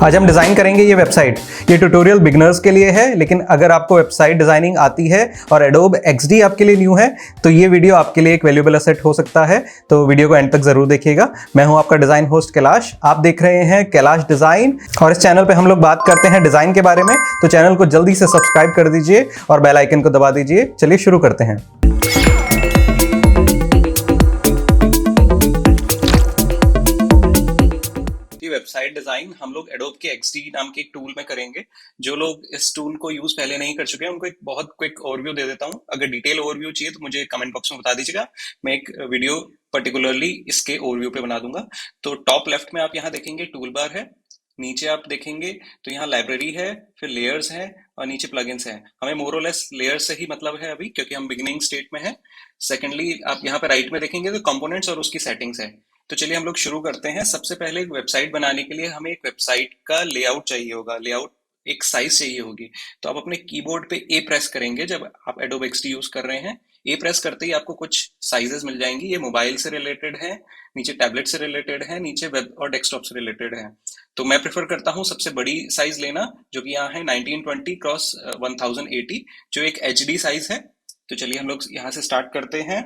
आज हम डिज़ाइन करेंगे ये वेबसाइट। ये ट्यूटोरियल बिगनर्स के लिए है, लेकिन अगर आपको वेबसाइट डिज़ाइनिंग आती है और एडोब XD आपके लिए न्यू है तो ये वीडियो आपके लिए एक वैल्यूएबल एसेट हो सकता है। तो वीडियो को एंड तक जरूर देखिएगा। मैं हूं आपका डिज़ाइन होस्ट कैलाश। आप देख रहे हैं कैलाश डिज़ाइन और इस चैनल पे हम लोग बात करते हैं डिज़ाइन के बारे में। तो चैनल को जल्दी से सब्सक्राइब कर दीजिए और बेल आइकन को दबा दीजिए। चलिए शुरू करते हैं। वेबसाइट डिजाइन हम लोग एडोब के XD नाम के एक टूल में करेंगे। जो लोग इस टूल को यूज पहले नहीं कर चुके हैं उनको एक बहुत क्विक ओवरव्यू दे देता हूं। अगर डिटेल ओवरव्यू चाहिए तो मुझे कमेंट बॉक्स में बता दीजिएगा, मैं एक वीडियो पर्टिकुलरली इसके ओवरव्यू पे बना दूंगा। तो टॉप लेफ्ट में आप यहाँ देखेंगे टूल बार है, नीचे आप देखेंगे तो यहाँ लाइब्रेरी है, फिर लेयर्स है और नीचे प्लगइन्स है। हमें मोर और लेस लेयर्स से ही मतलब है अभी, क्योंकि हम बिगिनिंग स्टेट में है। सेकेंडली आप यहाँ पे राइट में देखेंगे तो कंपोनेंट्स और उसकी सेटिंग्स है। तो चलिए हम लोग शुरू करते हैं। सबसे पहले एक वेबसाइट बनाने के लिए हमें एक वेबसाइट का लेआउट चाहिए होगा, लेआउट एक साइज चाहिए होगी। तो आप अपने कीबोर्ड पे ए प्रेस करेंगे जब आप एडोब XD यूज कर रहे हैं। ए प्रेस करते ही आपको कुछ साइजेस मिल जाएंगी। ये मोबाइल से रिलेटेड है, नीचे टैबलेट से रिलेटेड है, नीचे वेब और डेस्कटॉप से रिलेटेड है। तो मैं प्रेफर करता हूँ सबसे बड़ी साइज लेना, जो कि यहाँ है 1920 क्रॉस 1080, जो एक HD साइज है। तो चलिए हम लोग यहाँ से स्टार्ट करते हैं।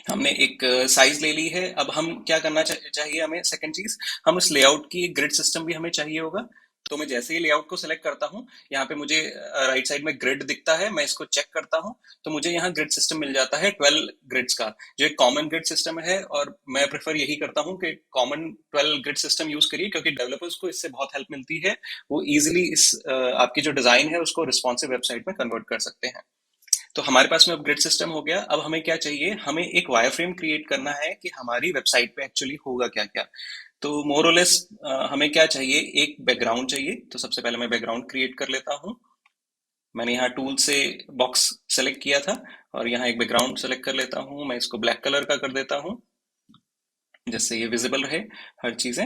हमने एक साइज ले ली है। अब हम क्या करना चाहिए हमें, सेकंड चीज, हम इस लेआउट की एक ग्रिड सिस्टम भी हमें चाहिए होगा। तो मैं जैसे ही लेआउट को सिलेक्ट करता हूँ, यहाँ पे मुझे राइट साइड में ग्रिड दिखता है। मैं इसको चेक करता हूँ तो मुझे यहाँ ग्रिड सिस्टम मिल जाता है 12 ग्रिड्स का, जो एक कॉमन ग्रिड सिस्टम है। और मैं प्रेफर यही करता हूँ कि कॉमन 12 ग्रिड सिस्टम यूज करिए, क्योंकि डेवलपर्स को इससे बहुत हेल्प मिलती है। वो इजिली इस आपकी जो डिजाइन है उसको रिस्पॉन्सिव वेबसाइट में कन्वर्ट कर सकते हैं। तो हमारे पास में अपग्रेड सिस्टम हो गया। अब हमें क्या चाहिए, हमें एक वायर फ्रेम क्रिएट करना है कि हमारी वेबसाइट पे एक्चुअली होगा क्या क्या। तो मोर और लेस हमें क्या चाहिए, एक बैकग्राउंड चाहिए। तो सबसे पहले मैं बैकग्राउंड क्रिएट कर लेता हूँ। मैंने यहाँ टूल से बॉक्स सेलेक्ट किया था और यहाँ एक बैकग्राउंड सेलेक्ट कर लेता हूँ। मैं इसको ब्लैक कलर का कर देता हूँ जिससे ये विजिबल रहे हर चीजें।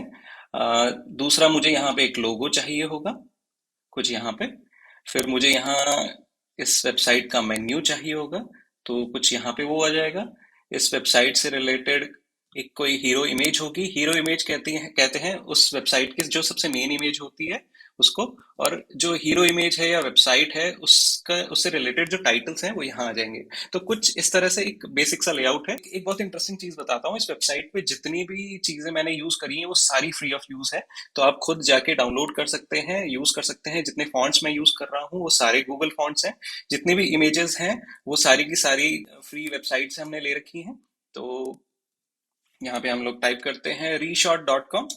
दूसरा मुझे यहाँ पे एक लोगो चाहिए होगा कुछ यहाँ पे। फिर मुझे यहाँ इस वेबसाइट का मेन्यू चाहिए होगा, तो कुछ यहाँ पे वो आ जाएगा। इस वेबसाइट से रिलेटेड एक कोई हीरो इमेज होगी। हीरो इमेज कहते हैं उस वेबसाइट की जो सबसे मेन इमेज होती है उसको। और जो हीरो इमेज है या वेबसाइट है उसका, उससे रिलेटेड जो टाइटल्स हैं वो यहाँ आ जाएंगे। तो कुछ इस तरह से एक बेसिक सा लेआउट है। एक बहुत इंटरेस्टिंग चीज बताता हूँ, इस वेबसाइट पे जितनी भी चीजें मैंने यूज करी हैं वो सारी फ्री ऑफ यूज है। तो आप खुद जाके डाउनलोड कर सकते हैं, यूज कर सकते हैं। जितने फॉन्ट्स मैं यूज कर रहा हूँ वो सारे गूगल फॉन्ट्स हैं। जितनी भी इमेजेस हैं वो सारी की सारी फ्री वेबसाइट से हमने ले रखी हैं। तो यहाँ पे हम लोग टाइप करते हैं reshot.com।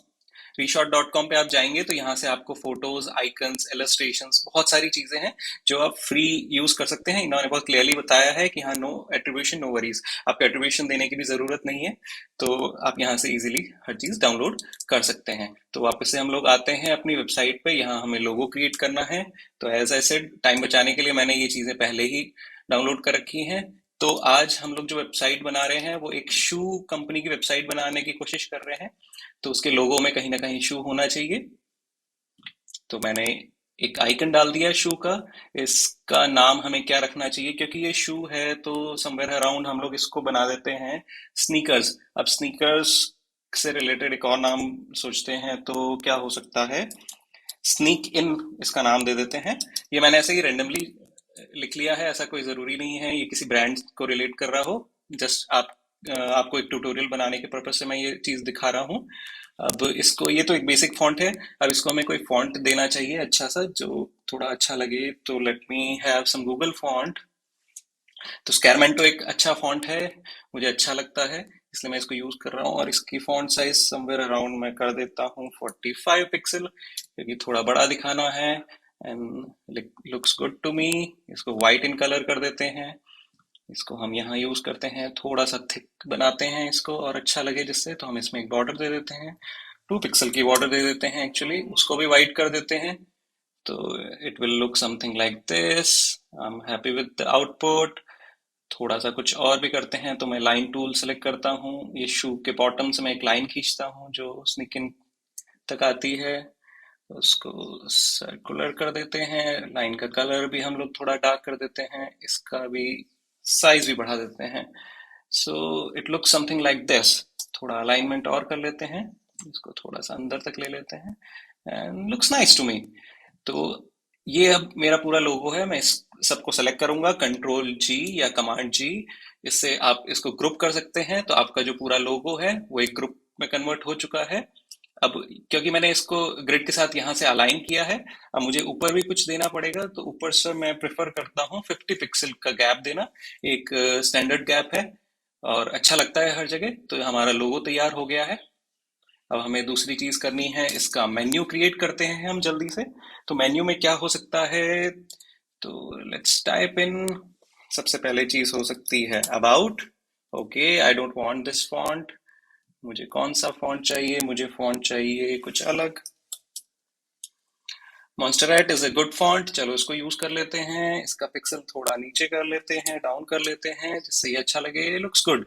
reshot.com पे आप जाएंगे तो यहाँ से आपको फोटोज, आइकन्स, इलस्ट्रेशंस, बहुत सारी चीजें हैं जो आप फ्री यूज कर सकते हैं। इन्होंने बहुत क्लियरली बताया है कि हाँ, नो एट्रीब्यूशन नो वरीज, आपको एट्रीब्यूशन देने की भी जरूरत नहीं है। तो आप यहाँ से इजीली हर चीज डाउनलोड कर सकते हैं। तो वापस से हम लोग आते हैं अपनी वेबसाइट पे। यहाँ हमें लोगो क्रिएट करना है। तो एज आई सेड, टाइम बचाने के लिए मैंने ये चीजें पहले ही डाउनलोड कर रखी हैं। तो आज हम लोग जो वेबसाइट बना रहे हैं वो एक शू कंपनी की वेबसाइट बनाने की कोशिश कर रहे हैं। तो उसके लोगो में कहीं ना कहीं शू होना चाहिए। तो मैंने एक आइकन डाल दिया शू का। इसका नाम हमें क्या रखना चाहिए, क्योंकि ये शू है तो समवेयर अराउंड हम लोग इसको बना देते हैं स्नीकर्स। अब स्नीकर्स से रिलेटेड एक और नाम सोचते हैं तो क्या हो सकता है, स्नीक इन इसका नाम दे देते हैं। ये मैंने ऐसे ही रेंडमली लिख लिया है, ऐसा कोई जरूरी नहीं है ये किसी ब्रांड को रिलेट कर रहा हो। जस्ट आपको एक ट्यूटोरियल बनाने के पर्पज से मैं ये चीज दिखा रहा हूँ। अब इसको, ये तो एक बेसिक फॉन्ट है। अब इसको हमें कोई फॉन्ट देना चाहिए अच्छा सा, जो थोड़ा अच्छा लगे। तो let me have some Google font. तो स्कैरमेंटो एक अच्छा फॉन्ट है, मुझे अच्छा लगता है, इसलिए मैं इसको यूज कर रहा हूँ। और इसकी फॉन्ट साइज समवेयर अराउंड मैं कर देता हूँ 45 पिक्सल, क्योंकि थोड़ा बड़ा दिखाना है and looks good to me. इसको व्हाइट इन कलर कर देते हैं। इसको हम यहाँ यूज करते हैं, थोड़ा सा थिक बनाते हैं इसको और अच्छा लगे जिससे। तो हम इसमें एक बॉर्डर दे देते हैं, 2 पिक्सल की बॉर्डर दे देते हैं एक्चुअली, उसको भी व्हाइट कर देते हैं। तो it will look something like this. I am happy with the output. थोड़ा सा कुछ और भी करते हैं, तो मैं लाइन टूल सेलेक्ट करता हूँ। ये शू के बॉटम से मैं एक लाइन खींचता हूँ जो स्निकिन तक आती है, उसको सर्कुलर कर देते हैं। लाइन का कलर भी हम लोग थोड़ा डार्क कर देते हैं, इसका भी साइज भी बढ़ा देते हैं। So it look something like this. थोड़ा अलाइनमेंट और कर लेते हैं, इसको थोड़ा सा अंदर तक ले लेते हैं and looks nice to me. तो ये अब मेरा पूरा लोगो है। मैं इस सबको सेलेक्ट करूंगा, कंट्रोल जी या कमांड जी। इससे आप इसको ग्रुप कर सकते हैं, तो आपका जो पूरा लोगो है वो एक ग्रुप में कन्वर्ट हो चुका है। अब क्योंकि मैंने इसको ग्रिड के साथ यहाँ से अलाइन किया है, अब मुझे ऊपर भी कुछ देना पड़ेगा। तो ऊपर से मैं प्रेफर करता हूँ 50 पिक्सल का गैप देना। एक स्टैंडर्ड गैप है और अच्छा लगता है हर जगह। तो हमारा लोगो तैयार हो गया है। अब हमें दूसरी चीज करनी है, इसका मेन्यू क्रिएट करते हैं हम जल्दी से। तो मेन्यू में क्या हो सकता है, तो लेट्स टाइप इन। सबसे पहले चीज हो सकती है about. Okay, I don't want this font. मुझे कौन सा फॉन्ट चाहिए, मुझे फॉन्ट चाहिए कुछ अलग। मॉन्स्टरएट इज अ गुड फॉन्ट, चलो इसको यूज कर लेते हैं। इसका पिक्सल थोड़ा नीचे कर लेते हैं, डाउन कर लेते हैं, जिससे ये अच्छा लगे। Looks good,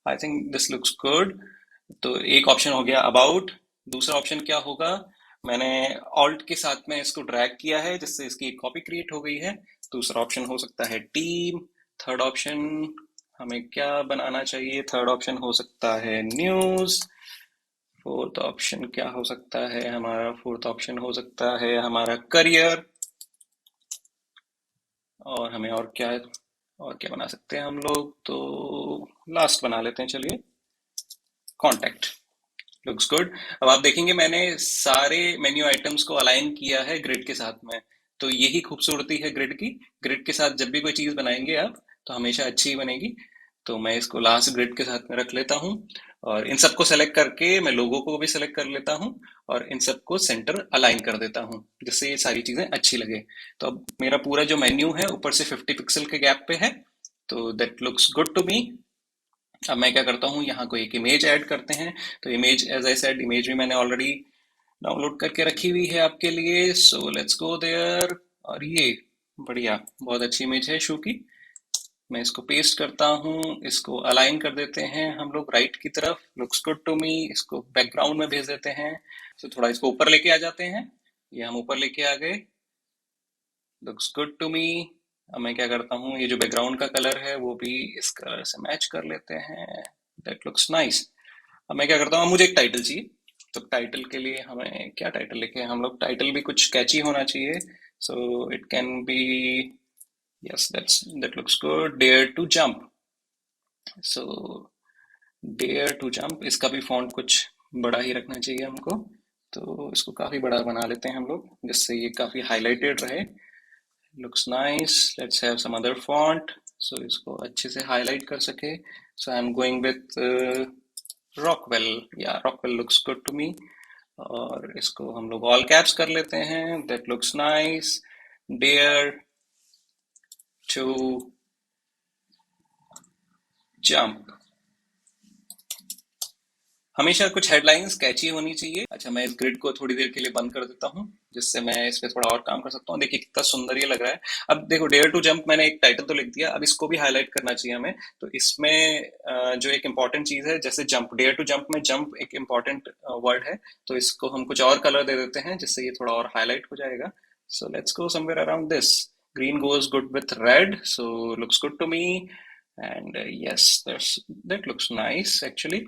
I think this looks good. तो एक ऑप्शन हो गया अबाउट। दूसरा ऑप्शन क्या होगा, मैंने ऑल्ट के साथ में इसको ड्रैग किया है, जिससे इसकी एक कॉपी क्रिएट हो गई है। दूसरा ऑप्शन हो सकता है टीम। थर्ड ऑप्शन हमें क्या बनाना चाहिए, थर्ड ऑप्शन हो सकता है न्यूज़। फोर्थ ऑप्शन क्या हो सकता है हमारा, फोर्थ ऑप्शन हो सकता है हमारा करियर। और हमें और क्या बना सकते हैं हम लोग, तो लास्ट बना लेते हैं चलिए, कॉन्टैक्ट। Looks good. अब आप देखेंगे मैंने सारे मेन्यू आइटम्स को अलाइन किया है ग्रिड के साथ में। तो यही खूबसूरती है ग्रिड की। ग्रिड के साथ जब भी कोई चीज बनाएंगे आप, तो हमेशा अच्छी ही बनेगी। तो मैं इसको लास्ट ग्रिड के साथ में रख लेता हूँ। और इन सबको सेलेक्ट करके मैं लोगों को भी सेलेक्ट कर लेता हूँ। और इन सबको सेंटर अलाइन कर देता हूँ, जिससे ये सारी चीजें अच्छी लगे। तो अब मेरा पूरा जो मेन्यू है ऊपर से 50 पिक्सल के गैप पे है। तो that looks good to me. अब मैं क्या करता हूँ, यहाँ को एक इमेज ऐड करते हैं। तो image, as I said, image भी मैंने ऑलरेडी डाउनलोड करके रखी हुई है आपके लिए। So let's go there. और ये बढ़िया, बहुत अच्छी इमेज है शू की। मैं इसको पेस्ट करता हूँ, इसको अलाइन कर देते हैं हम लोग राइट की तरफ। Looks good to me. इसको बैकग्राउंड में भेज देते हैं। तो थोड़ा इसको ऊपर लेके आ जाते हैं। ये हम ऊपर लेके आ गए। Looks good to me. अब मैं क्या करता हूँ, ये जो बैकग्राउंड का कलर है वो भी इस कलर से मैच कर लेते हैं। That looks nice. अब मैं क्या करता हूँ, मुझे एक टाइटल चाहिए। तो टाइटल के लिए हमें क्या टाइटल लिखे हम लोग, टाइटल भी कुछ कैची होना चाहिए। So it can be, yes that looks good, dare to jump. So dare to jump, इसका भी फॉन्ट कुछ बड़ा ही रखना चाहिए हमको। तो इसको काफी बड़ा बना लेते हैं हम लोग, जिससे ये काफी हाईलाइटेड रहे। Looks nice. Let's have some other font, so इसको अच्छे से हाईलाइट कर सके। So I am going with Rockwell. Yeah Rockwell looks good to me. और इसको हम लोग ऑल कैप्स कर लेते हैं। That looks nice. Dare to jump. हमेशा कुछ हेडलाइंस कैची होनी चाहिए। अच्छा, मैं इस ग्रिड को थोड़ी देर के लिए बंद कर देता हूँ, जिससे मैं इस पे थोड़ा और काम कर सकता हूँ। देखिए कितना सुंदर ये लग रहा है। अब देखो, डेयर टू जंप मैंने एक टाइटल तो लिख दिया, अब इसको भी हाईलाइट करना चाहिए हमें। तो इसमें जो एक इम्पॉर्टेंट चीज है, जैसे जंप, डेयर टू जंप में जंप एक इम्पॉर्टेंट वर्ड है। तो इसको हम कुछ और कलर दे देते हैं, जिससे ये थोड़ा और हाईलाइट हो जाएगा। सो let's go somewhere around this. Green goes good with red, so looks good to me. And yes, that looks nice actually.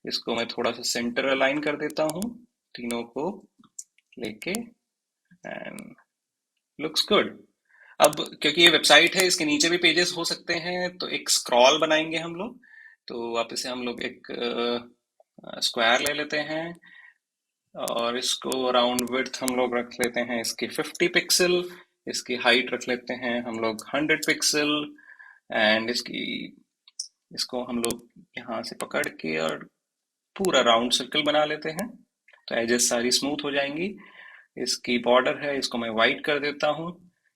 इसको मैं थोड़ा सा सेंटर अलाइन कर देता हूँ, तीनों को लेके। And looks good. अब क्योंकि ये वेबसाइट है, इसके नीचे भी पेजेस हो सकते हैं, तो एक स्क्रॉल बनाएंगे हम लोग। तो वापस से हम लोग एक स्क्वायर ले लेते हैं। और इसको अराउंड विड्थ हम लोग रख लेते हैं इसकी 50 पिक्सल। इसकी हाइट रख लेते हैं हम लोग 100 पिक्सल। एंड इसको हम लोग यहाँ से पकड़ के और पूरा राउंड सर्कल बना लेते हैं। तो एजेस सारी स्मूथ हो जाएंगी। इसकी बॉर्डर है, इसको मैं वाइट कर देता हूँ।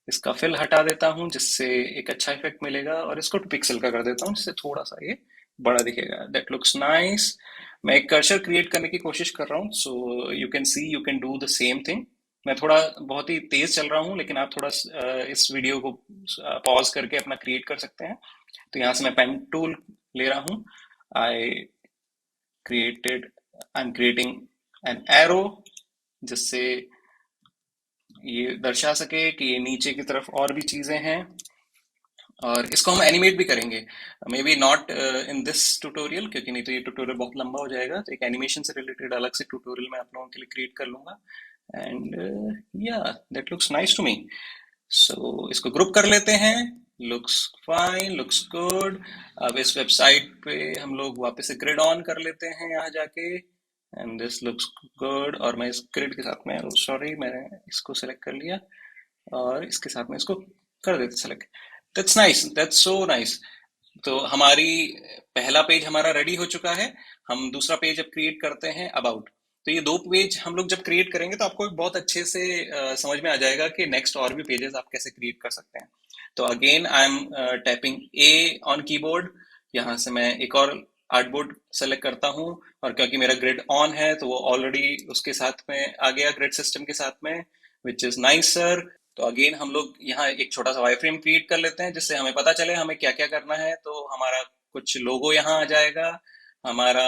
इसका फिल हटा देता हूँ, जिससे एक अच्छा इफेक्ट मिलेगा। और इसको 2 पिक्सल का कर देता हूँ, जिससे थोड़ा सा ये बड़ा दिखेगा। That looks nice. मैं एक कर्सर क्रिएट करने की कोशिश कर रहा हूँ, so you can see, you can do the same thing. मैं थोड़ा बहुत ही तेज चल रहा हूँ, लेकिन आप थोड़ा इस वीडियो को पॉज करके अपना क्रिएट कर सकते हैं। तो यहाँ से मैं पेन टूल ले रहा हूँ। आई created I'm creating an arrow, जिससे ये दर्शा सके कि ये नीचे की तरफ और भी चीजें हैं। और इसको हम एनिमेट भी करेंगे, may be not in this tutorial, क्योंकि नहीं तो ये ट्यूटोरियल बहुत लंबा हो जाएगा। तो एक एनिमेशन से रिलेटेड अलग से ट्यूटोरियल मैं आप लोगों के लिए क्रिएट कर लूंगा। And yeah that looks nice to me. So इसको ग्रुप कर लेते हैं। Looks fine, looks good. अब इस वेबसाइट पे हम लोग वापस से ग्रिड ऑन कर लेते हैं यहाँ जाके, एंड दिस लुक्स गुड। और मैं इस ग्रिड के साथ में, सॉरी मैंने इसको सेलेक्ट कर लिया और इसके साथ में इसको कर देते select. That's nice, that's so nice. तो हमारी पहला पेज हमारा रेडी हो चुका है। हम दूसरा पेज अब क्रिएट करते हैं, अबाउट। तो ये दो पेज हम लोग जब क्रिएट करेंगे तो आपको बहुत अच्छे से समझ में आ जाएगा कि नेक्स्ट और भी पेजेस आप कैसे क्रिएट कर सकते हैं। तो again I am tapping A on keyboard. यहाँ से मैं एक और आर्टबोर्ड सेलेक्ट करता हूँ, और क्योंकि मेरा ग्रिड ऑन है तो वो ऑलरेडी उसके साथ में आ गया, ग्रिड सिस्टम के साथ में, विच इज नाइस सर। तो अगेन हम लोग यहाँ एक छोटा सा वाई फ्रेम क्रिएट कर लेते हैं जिससे हमें पता चले हमें क्या क्या करना है। तो हमारा कुछ लोगो यहाँ आ जाएगा, हमारा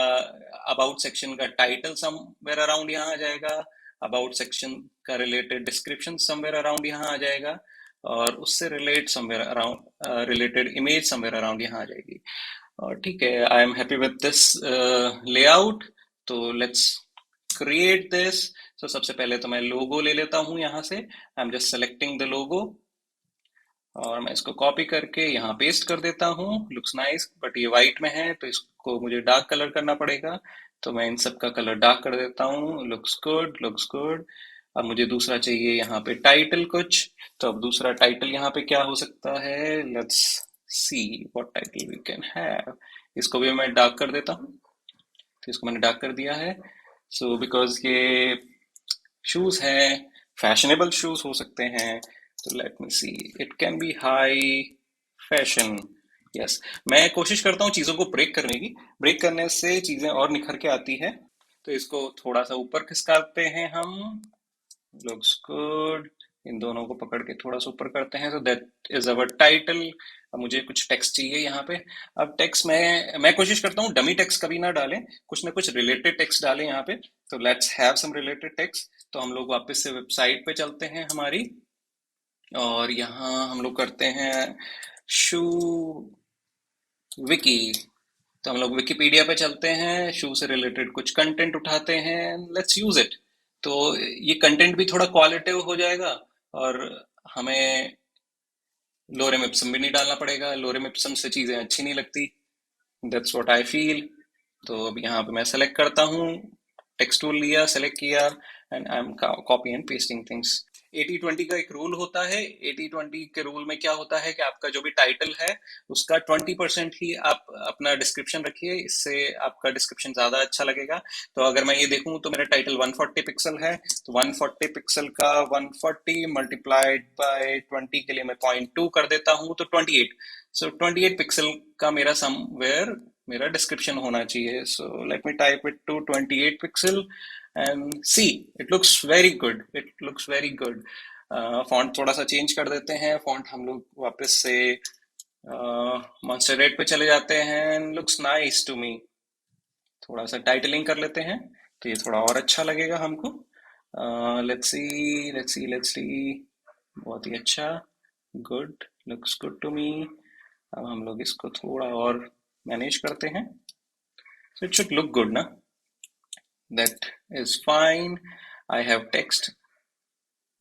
अबाउट सेक्शन का टाइटल समवेयर अराउंड यहाँ आ जाएगा, अबाउट सेक्शन का रिलेटेड डिस्क्रिप्शन समवेयर अराउंड यहाँ आ जाएगा, और उससे रिलेटेड इमेज समवेयर अराउंड यहाँ आ जाएगी। और ठीक है, I am happy with this layout. तो लेट्स क्रिएट दिस। तो सबसे पहले तो मैं लोगो ले लेता हूँ यहाँ से। I am just selecting the logo, और मैं इसको कॉपी करके यहाँ पेस्ट कर देता हूँ। लुक्स नाइस, बट ये वाइट में है तो इसको मुझे डार्क कलर करना पड़ेगा। तो मैं इन सब का कलर डार्क कर देता हूँ। Looks good, looks good. अब मुझे दूसरा चाहिए यहाँ पे टाइटल कुछ। तो अब दूसरा टाइटल यहाँ पे क्या हो सकता है, let's see what title we can have. इसको भी मैं डार्क कर देता हूँ। तो इसको मैंने डार्क कर दिया है। सो बिकॉज ये शूज हैं, फैशनेबल शूज हो सकते हैं। तो let me see, it can be high fashion. Yes, मैं कोशिश करता हूँ चीज़ों को ब्रेक करने की। ब्रेक करने से चीज़ें और निखर के आती है। तो इसको थोड़ा सा ऊपर खिसकाते हैं हम। Looks good. इन दोनों को पकड़ के थोड़ा सा ऊपर करते हैं। तो दैट इज अवर टाइटल। अब मुझे कुछ टेक्स्ट चाहिए यहाँ पे। अब टेक्स्ट में मैं कोशिश करता हूँ डमी टेक्स्ट कभी ना डालें, कुछ ना कुछ रिलेटेड टेक्स्ट डालें यहाँ पे। तो let's have some related text. तो हम लोग वापस से वेबसाइट पे चलते हैं हमारी, और यहाँ हम लोग करते हैं शू विकी। तो हम लोग विकिपीडिया पे चलते हैं, शू से रिलेटेड कुछ कंटेंट उठाते हैं, लेट्स यूज इट। तो ये कंटेंट भी थोड़ा क्वालिटिव हो जाएगा, और हमें लोरेम इप्सम भी नहीं डालना पड़ेगा। लोरेम इप्सम से चीज़ें अच्छी नहीं लगती। That's what I feel. तो अब यहाँ पे मैं सेलेक्ट करता हूँ, टेक्स्ट टूल लिया, सेलेक्ट किया, and I am copy and pasting things. 80-20 का एक रूल होता है। 80-20 के रूल में क्या होता है कि आपका जो भी टाइटल है उसका 20% ही आप अपना डिस्क्रिप्शन रखिए, इससे आपका डिस्क्रिप्शन ज्यादा अच्छा लगेगा। तो अगर मैं ये देखूं तो मेरा टाइटल 140 पिक्सल है, तो 140 पिक्सल का 140 मल्टीप्लाइड बाय 20 के लिए मैं 0.2 कर देता हूं, तो 28। सो 28 पिक्सल का मेरा समवेयर मेरा डिस्क्रिप्शन होना चाहिए। So let me type it to 28 pixel and see, it looks very good, it looks very good. Font थोड़ा सा चेंज कर देते हैं। फॉन्ट हम लोग वापस से मॉन्स्टर रेड पे चले जाते हैं। Looks nice to me. थोड़ा सा टाइटलिंग कर लेते हैं तो ये थोड़ा और अच्छा लगेगा हमको। Let's see, let's see, let's see. बहुत ही अच्छा, good, looks good to me. अब हम लोग इसको थोड़ा और मैनेज करते हैं। So it should look good, ना? That is fine. I have text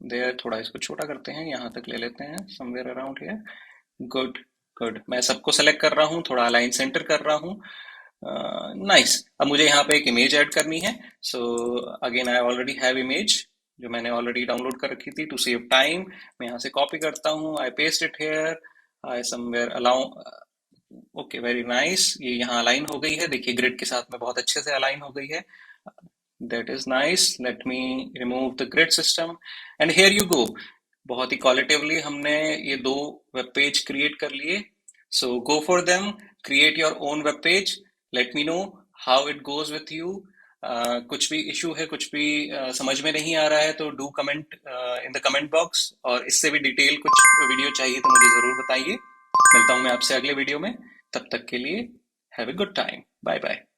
there. थोड़ा इसको छोटा करते हैं, यहाँ तक ले लेते हैं, somewhere around here. Good, good. मैं सबको सेलेक्ट कर रहा हूँ, थोड़ा अलाइन सेंटर कर रहा हूँ। नाइस। अब मुझे यहाँ पे एक इमेज ऐड करनी है। So again I already have image जो मैंने ऑलरेडी डाउनलोड कर रखी थी। टू सेव टाइम मैं यहाँ से कॉपी करता हूँ, I paste it here, I somewhere allow. Okay, very nice. ये यहाँ अलाइन हो गई है, देखिए ग्रिड के साथ में बहुत अच्छे से अलाइन हो गई है। That is nice. Let me remove the grid system and here you go. बहुत ही क्वालिटिवली हमने ये दो वेब पेज क्रिएट कर लिए। So go for them, create your own web page. Let me know how it goes with you. कुछ भी issue है, कुछ भी समझ में नहीं आ रहा है तो do comment in the comment box, और इससे भी डिटेल कुछ वीडियो चाहिए तो मुझे ज़रूर बताइए। मिलता हूँ मैं आपसे अगले वीडियो में। तब तक के लिए have a good time. Bye bye.